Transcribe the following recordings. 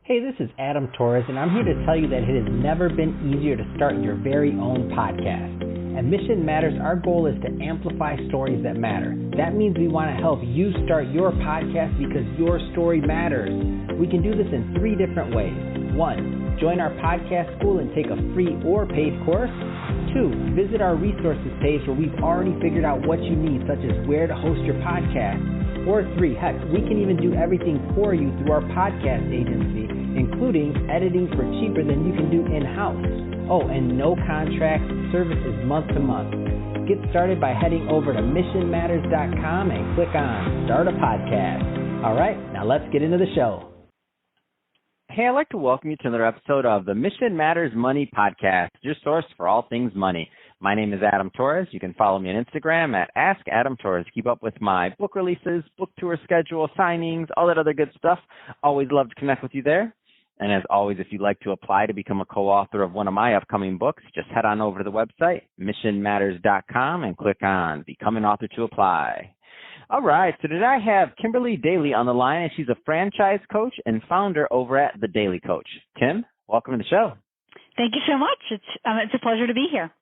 Hey, this is Adam Torres, and I'm here to tell you that it has never been easier to start your very own podcast. At Mission Matters, our goal is to amplify stories that matter. That means we want to help you start your podcast because your story matters. We can do this in 3 different ways. 1, join our podcast school and take a free or paid course. 2, visit our resources page where we've already figured out what you need, such as where to host your podcast. Or 3, heck, we can even do everything for you through our podcast agency, including editing for cheaper than you can do in-house. Oh, and no contracts, services month to month. Get started by heading over to missionmatters.com and click on Start a Podcast. All right, now let's get into the show. Hey, I'd like to welcome you to another episode of the Mission Matters Money Podcast, your source for all things money. My name is Adam Torres. You can follow me on Instagram at AskAdamTorres. Keep up with my book releases, book tour schedule, signings, all that other good stuff. Always love to connect with you there. And as always, if you'd like to apply to become a co-author of one of my upcoming books, just head on over to the website, missionmatters.com, and click on Become an Author to apply. All right, so today I have Kimberly Daly on the line, and she's a franchise coach and founder over at the Daly Coach. Kim, welcome to the show. Thank you so much. It's a pleasure to be here.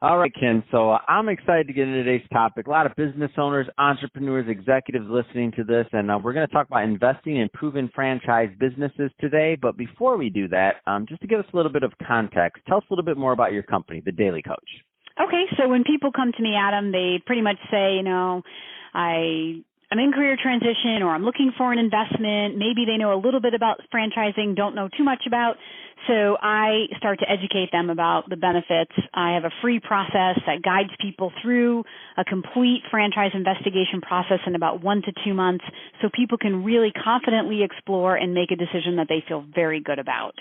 All right, Kim. So I'm excited to get into today's topic. A lot of business owners, entrepreneurs, executives listening to this, and we're going to talk about investing in proven franchise businesses today. But before we do that, just to give us a little bit of context, tell us a little bit more about your company, the Daly Coach. Okay, so when people come to me, Adam, they pretty much say, I'm in career transition, or I'm looking for an investment. Maybe they know a little bit about franchising, don't know too much about. So I start to educate them about the benefits. I have a free process that guides people through a complete franchise investigation process in about 1 to 2 months, so people can really confidently explore and make a decision that they feel very good about.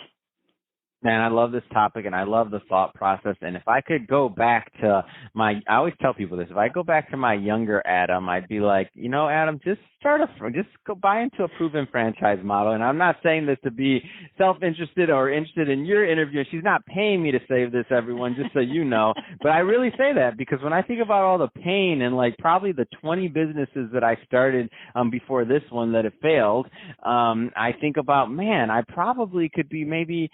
Man, I love this topic, and I love the thought process. And if I could go back to I always tell people this, if I go back to my younger Adam, I'd be like, Adam, just go buy into a proven franchise model. And I'm not saying this to be self-interested or interested in your interview. She's not paying me to say this, everyone, just so you know. But I really say that because when I think about all the pain and probably the 20 businesses that I started before this one that have failed, I think about, man, I probably could be maybe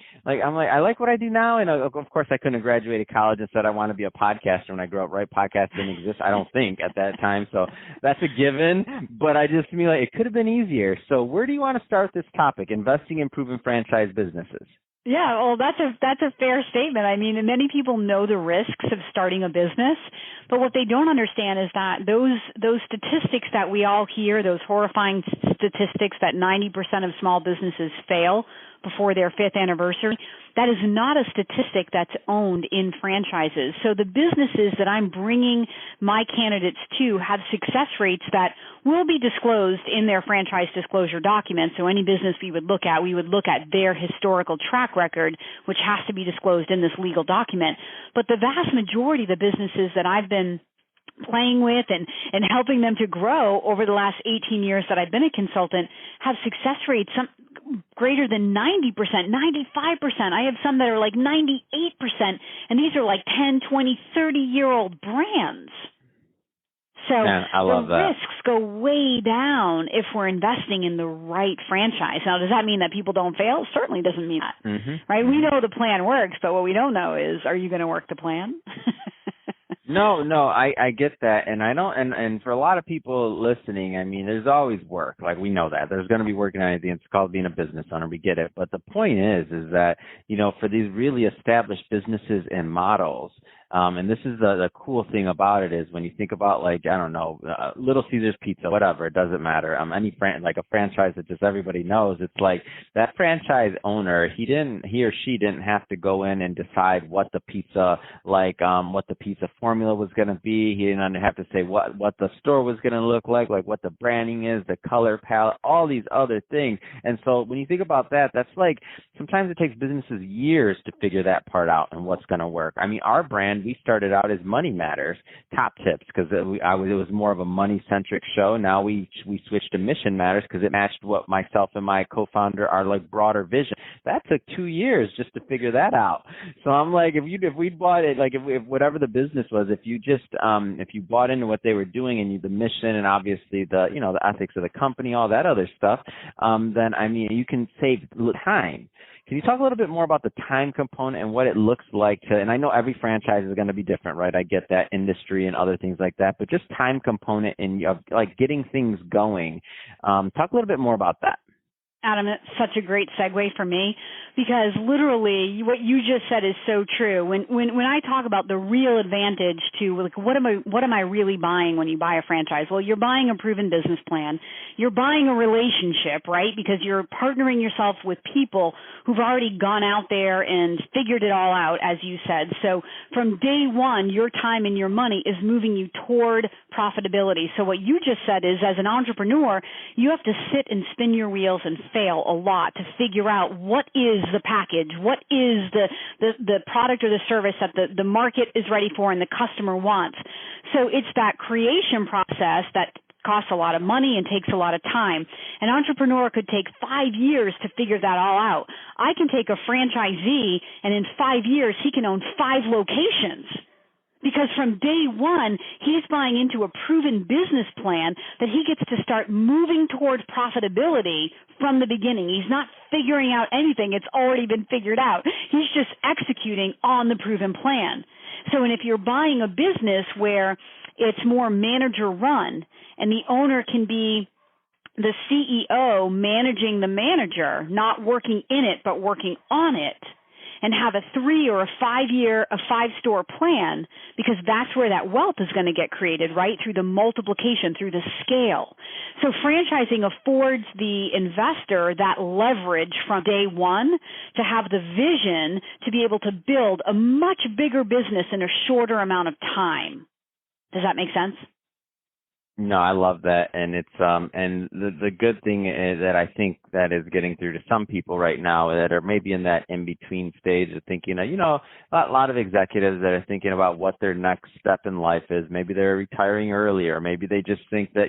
I like what I do now, and of course I couldn't have graduated college and said I want to be a podcaster when I grew up, right? Podcasts didn't exist, I don't think, at that time, so that's a given, but I just feel like it could have been easier. So where do you want to start this topic, investing in proven franchise businesses? Yeah, well, that's a fair statement. I mean, many people know the risks of starting a business, but what they don't understand is that those statistics that we all hear, those horrifying statistics that 90% of small businesses fail before their 5th anniversary, that is not a statistic that's owned in franchises. So the businesses that I'm bringing my candidates to have success rates that will be disclosed in their franchise disclosure document. So any business we would look at their historical track record, which has to be disclosed in this legal document. But the vast majority of the businesses that I've been playing with and helping them to grow over the last 18 years that I've been a consultant have success rates greater than 90%, 95%. I have some that are like 98%, and these are like 10, 20, 30-year-old brands. So the risks go way down if we're investing in the right franchise. Now, does that mean that people don't fail? It certainly doesn't mean that, right? We know the plan works, but what we don't know is, are you going to work the plan? No, I get that, and I don't, and for a lot of people listening, I mean, there's always work. Like, we know that there's going to be work in anything. It's called being a business owner. We get it, but the point is that for these really established businesses and models. And this is the cool thing about it is when you think about Little Caesars Pizza, whatever, it doesn't matter. A franchise that just everybody knows, it's like that franchise owner, he or she didn't have to go in and decide what the pizza formula was going to be. He didn't have to say what the store was going to look like what the branding is, the color palette, all these other things. And so when you think about that, that's like sometimes it takes businesses years to figure that part out and what's going to work. I mean, our brand brand, we started out as Money Matters Top Tips because it was more of a money-centric show. Now we switched to Mission Matters because it matched what myself and my co-founder, our like broader vision. That took 2 years just to figure that out. So I'm like, if we bought it, like if whatever the business was, if you just if you bought into what they were doing and the mission and obviously the ethics of the company, all that other stuff, then I mean you can save time. Can you talk a little bit more about the time component and what it looks like and I know every franchise is going to be different, right? I get that, industry and other things like that, but just time component in like getting things going. Talk a little bit more about that. Adam, it's such a great segue for me because literally what you just said is so true. When I talk about the real advantage to like what am I really buying when you buy a franchise? Well, you're buying a proven business plan. You're buying a relationship, right? Because you're partnering yourself with people who've already gone out there and figured it all out, as you said. So from day one, your time and your money is moving you toward profitability. So what you just said is, as an entrepreneur, you have to sit and spin your wheels and fail a lot to figure out what is the package, what is the product or the service that the market is ready for and the customer wants. So it's that creation process that costs a lot of money and takes a lot of time. An entrepreneur could take 5 years to figure that all out. I can take a franchisee and in 5 years he can own 5 locations. Because from day one, he's buying into a proven business plan that he gets to start moving towards profitability from the beginning. He's not figuring out anything. It's already been figured out. He's just executing on the proven plan. So, and if you're buying a business where it's more manager run and the owner can be the CEO managing the manager, not working in it, but working on it, and have a 3 or a 5-store plan, because that's where that wealth is going to get created, right? Through the multiplication, through the scale. So franchising affords the investor that leverage from day one to have the vision to be able to build a much bigger business in a shorter amount of time. Does that make sense? No, I love that, and it's and the good thing is that I think that is getting through to some people right now that are maybe in that in between stage of thinking, a lot of executives that are thinking about what their next step in life is. Maybe they're retiring earlier. Maybe they just think that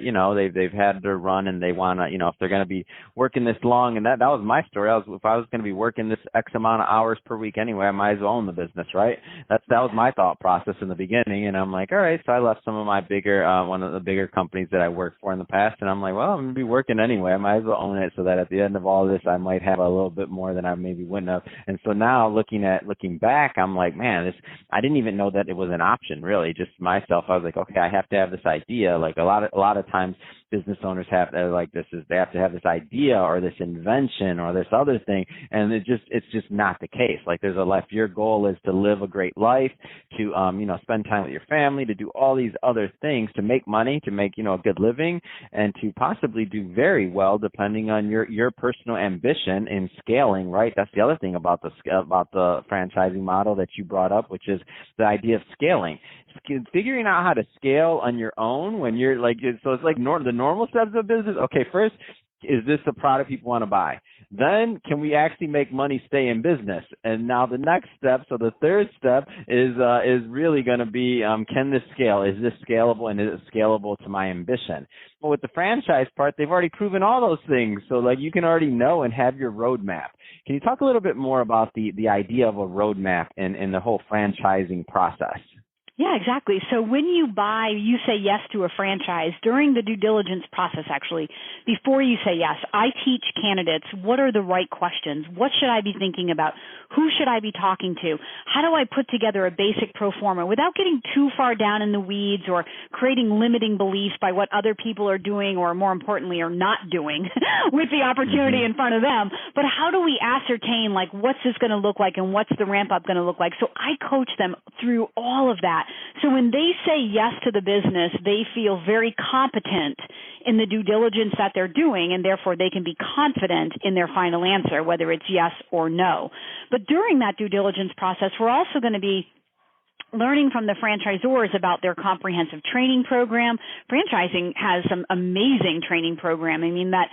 they've had their run and they want to if they're going to be working this long. And that was my story. If I was going to be working this X amount of hours per week anyway, I might as well own the business, right? That was my thought process in the beginning, and I'm like, all right. So I left some of my one of the bigger companies that I worked for in the past, and I'm like, well, I'm going to be working anyway. I might as well own it so that at the end of all this, I might have a little bit more than I maybe wouldn't have. And so now looking back, I'm like, man, I didn't even know that it was an option, really. Just myself, I was like, okay, I have to have this idea. Like a lot of times business owners they have to have this idea or this invention or this other thing, and it's just not the case. Like there's a life. Your goal is to live a great life, to spend time with your family, to do all these other things, to make money, to make a good living, and to possibly do very well depending on your personal ambition in scaling. Right, that's the other thing about the franchising model that you brought up, which is the idea of scaling. Figuring out how to scale on your own when you're like, so it's like the normal steps of business. Okay, first, is this a product people want to buy? Then can we actually make money stay in business? And now the next step, so the third step is really going to be, can this scale? Is this scalable, and is it scalable to my ambition? But with the franchise part, they've already proven all those things. So like you can already know and have your roadmap. Can you talk a little bit more about the idea of a roadmap in the whole franchising process? Yeah, exactly. So when you say yes to a franchise, during the due diligence process, actually, before you say yes, I teach candidates what are the right questions. What should I be thinking about? Who should I be talking to? How do I put together a basic pro forma without getting too far down in the weeds or creating limiting beliefs by what other people are doing or, more importantly, are not doing with the opportunity in front of them? But how do we ascertain, like, what's this going to look like and what's the ramp up going to look like? So I coach them through all of that. So when they say yes to the business, they feel very competent in the due diligence that they're doing, and therefore they can be confident in their final answer, whether it's yes or no. But during that due diligence process, we're also going to be learning from the franchisors about their comprehensive training program. Franchising has some amazing training program. I mean, that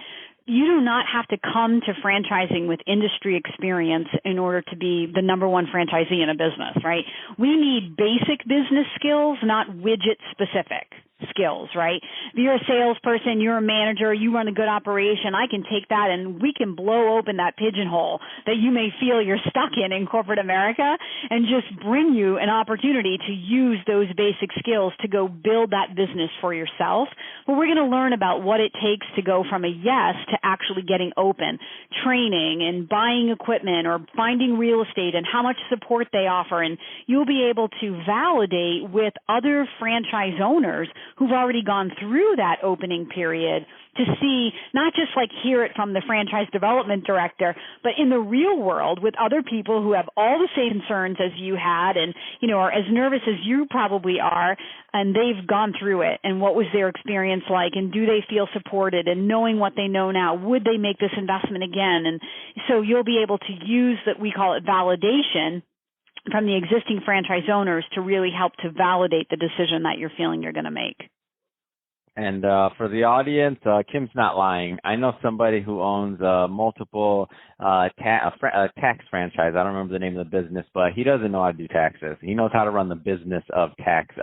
You do not have to come to franchising with industry experience in order to be the number one franchisee in a business, right? We need basic business skills, not widget specific skills, right? If you're a salesperson, you're a manager, you run a good operation, I can take that and we can blow open that pigeonhole that you may feel you're stuck in corporate America and just bring you an opportunity to use those basic skills to go build that business for yourself. But we're going to learn about what it takes to go from a yes to actually getting open, training and buying equipment or finding real estate and how much support they offer. And you'll be able to validate with other franchise owners who've already gone through that opening period to see, not just like hear it from the franchise development director, but in the real world with other people who have all the same concerns as you had and, you know, are as nervous as you probably are, and they've gone through it. And what was their experience like? And do they feel supported? And knowing what they know now, would they make this investment again? And so you'll be able to use that, we call it validation, from the existing franchise owners to really help to validate the decision that you're feeling you're going to make. And for the audience, Kim's not lying. I know somebody who owns multiple tax franchise. I don't remember the name of the business, but he doesn't know how to do taxes. He knows how to run the business of tax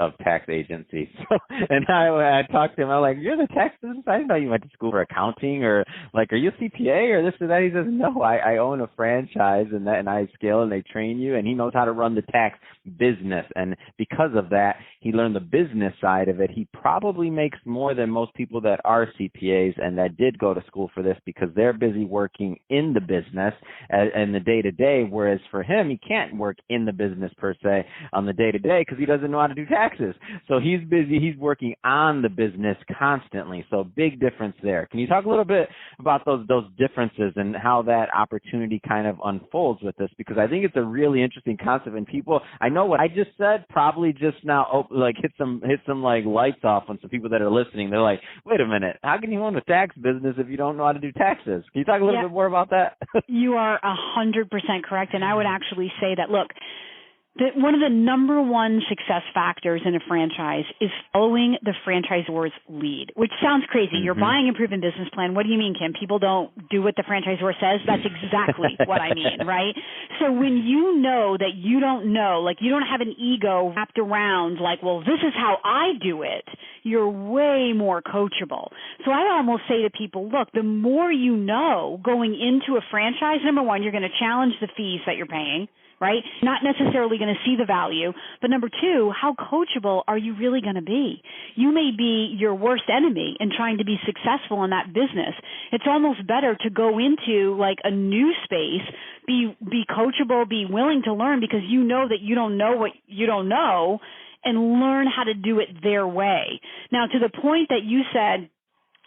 agency. So, and I talked to him. I'm like, "You're the tax business? I didn't know you went to school for accounting, or like, are you a CPA or this or that?" He says, "No, I own a franchise, and I scale and they train you." And he knows how to run the tax business, and because of that, he learned the business side of it. He probably makes more than most people that are CPAs and that did go to school for this because they're busy working in the business and the day-to-day, whereas for him, he can't work in the business per se on the day-to-day because he doesn't know how to do taxes. So he's busy. He's working on the business constantly. So big difference there. Can you talk a little bit about those differences and how that opportunity kind of unfolds with this? Because I think it's a really interesting concept, and people, I know what I just said probably just now hit some like lights off on some people that are listening. They're like, wait a minute, how can you own a tax business if you don't know how to do taxes? Can you talk a little bit more about that? You are 100% correct. And I would actually say that, look, one of the number one success factors in a franchise is following the franchisor's lead, which sounds crazy. Mm-hmm. You're buying a proven business plan. What do you mean, Kim? People don't do what the franchisor says? That's exactly what I mean, right? So when you know that you don't know, like you don't have an ego wrapped around like, well, this is how I do it, you're way more coachable. So I almost say to people, look, the more you know going into a franchise, number one, you're going to challenge the fees that you're paying, right? Not necessarily going to see the value. But number two, how coachable are you really going to be? You may be your worst enemy in trying to be successful in that business. It's almost better to go into like a new space, be coachable, be willing to learn because you know that you don't know what you don't know, and learn how to do it their way. Now, to the point that you said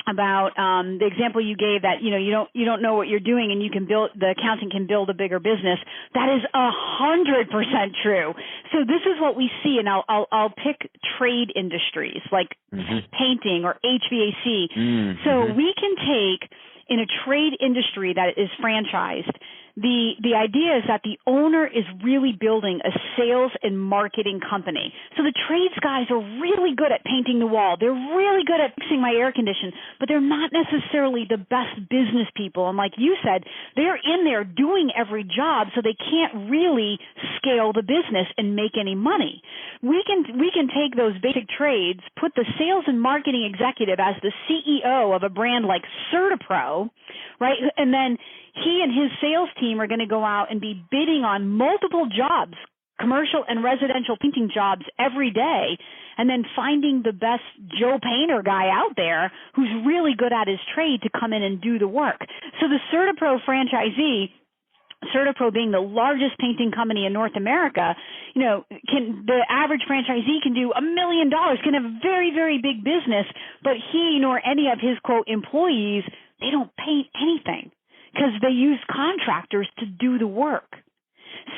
about the example you gave that you don't know what you're doing and the accountant can build a bigger business, that is 100% true. So this is what we see, and I'll pick trade industries like painting or HVAC. So we can take in a trade industry that is franchised. The idea is that the owner is really building a sales and marketing company. So the trades guys are really good at painting the wall. They're really good at fixing my air condition, but they're not necessarily the best business people. And like you said, they're in there doing every job, so they can't really scale the business and make any money. We can take those basic trades, put the sales and marketing executive as the CEO of a brand like CertaPro, right? And then he and his sales team are going to go out and be bidding on multiple jobs, commercial and residential painting jobs every day, and then finding the best Joe Painter guy out there who's really good at his trade to come in and do the work. So the CertaPro franchisee, CertaPro being the largest painting company in North America, the average franchisee can do $1 million, can have a very, very big business, but he nor any of his, quote, employees, they don't paint anything because they use contractors to do the work.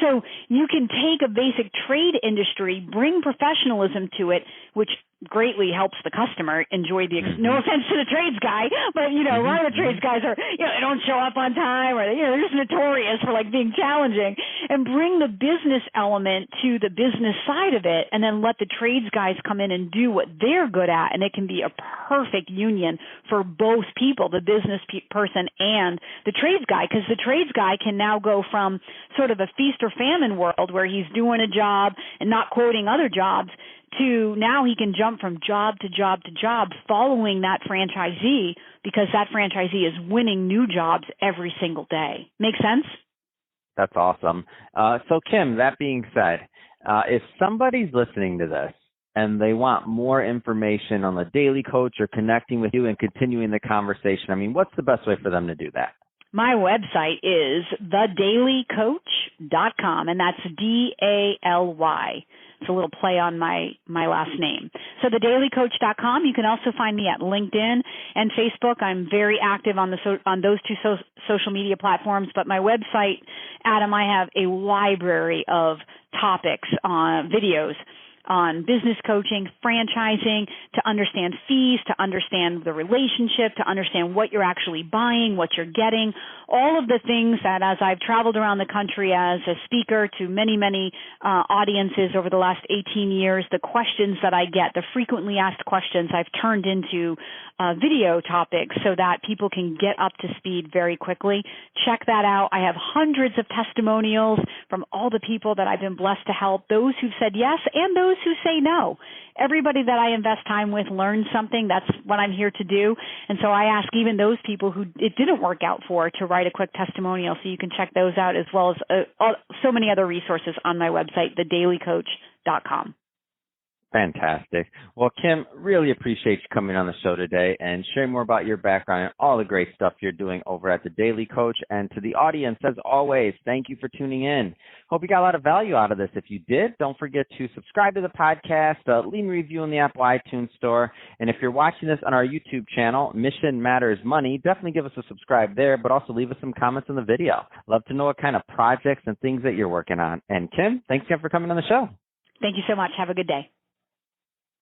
So you can take a basic trade industry, bring professionalism to it, which greatly helps the customer enjoy the no offense to the trades guy, but a lot of the trades guys are they don't show up on time, or they're just notorious for like being challenging, and bring the business element to the business side of it, and then let the trades guys come in and do what they're good at, and it can be a perfect union for both people, the business person and the trades guy, because the trades guy can now go from sort of a feast or famine world where he's doing a job and not quoting other jobs to now he can jump from job to job to job following that franchisee, because that franchisee is winning new jobs every single day. Make sense? That's awesome. So Kim, that being said, if somebody's listening to this and they want more information on the Daly Coach or connecting with you and continuing the conversation, I mean, what's the best way for them to do that? My website is thedalycoach.com, and that's DALY. It's a little play on my last name. So thedalycoach.com. You can also find me at LinkedIn and Facebook. I'm very active on those two social media platforms. But my website, Adam, I have a library of topics on videos on business coaching, franchising, to understand fees, to understand the relationship, to understand what you're actually buying, what you're getting, all of the things that as I've traveled around the country as a speaker to many, many audiences over the last 18 years, the questions that I get, the frequently asked questions, I've turned into video topics so that people can get up to speed very quickly. Check that out. I have hundreds of testimonials from all the people that I've been blessed to help, those who've said yes and those who say no. Everybody that I invest time with learns something. That's what I'm here to do. And so I ask even those people who it didn't work out for to write a quick testimonial, so you can check those out, as well as so many other resources on my website, thedalycoach.com. Fantastic. Well, Kim, really appreciate you coming on the show today and sharing more about your background and all the great stuff you're doing over at the Daly Coach. And to the audience, as always, thank you for tuning in. Hope you got a lot of value out of this. If you did, don't forget to subscribe to the podcast, leave a review in the Apple iTunes Store. And if you're watching this on our YouTube channel, Mission Matters Money, definitely give us a subscribe there, but also leave us some comments in the video. Love to know what kind of projects and things that you're working on. And Kim, thanks again for coming on the show. Thank you so much. Have a good day.